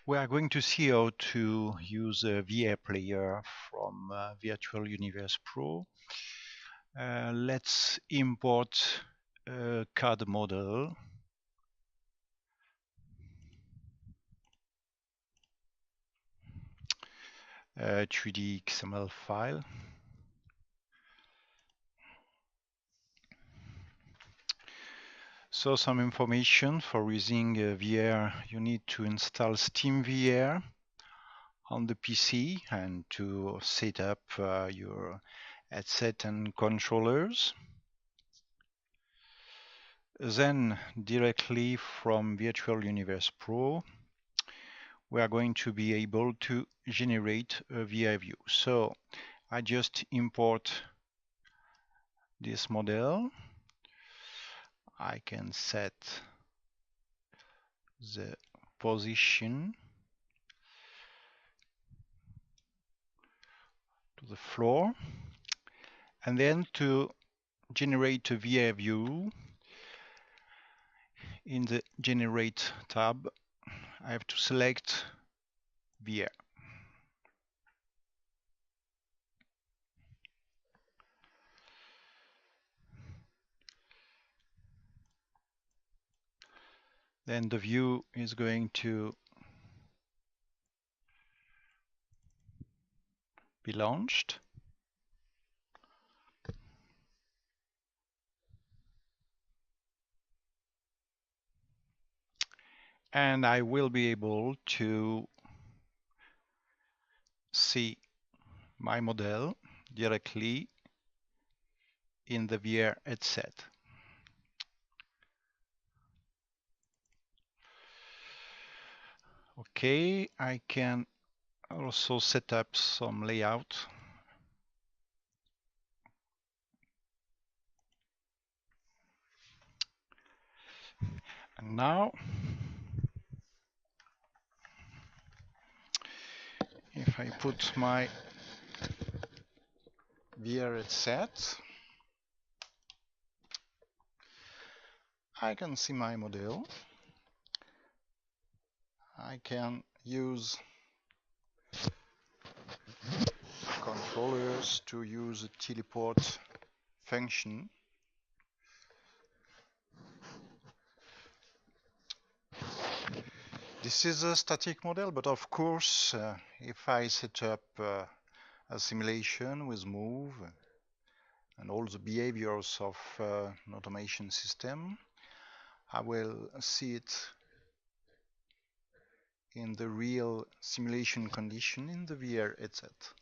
We are going to see how to use a VR player from Virtual Universe Pro. Let's import a CAD model. A 3D XML file. So some information for using VR, you need to install SteamVR on the PC and to set up your headset and controllers. Then directly from Virtual Universe Pro, we are going to be able to generate a VR view. So I just import this model. I can set the position to the floor, and then to generate a VR view, in the Generate tab, I have to select VR. Then the view is going to be launched. And I will be able to see my model directly in the VR headset. Okay, I can also set up some layout. And now, if I put my VR headset, I can see my model. I can use controllers to use a teleport function. This is a static model, but of course, if I set up a simulation with move and all the behaviors of an automation system, I will see it in the real simulation condition in the VR headset.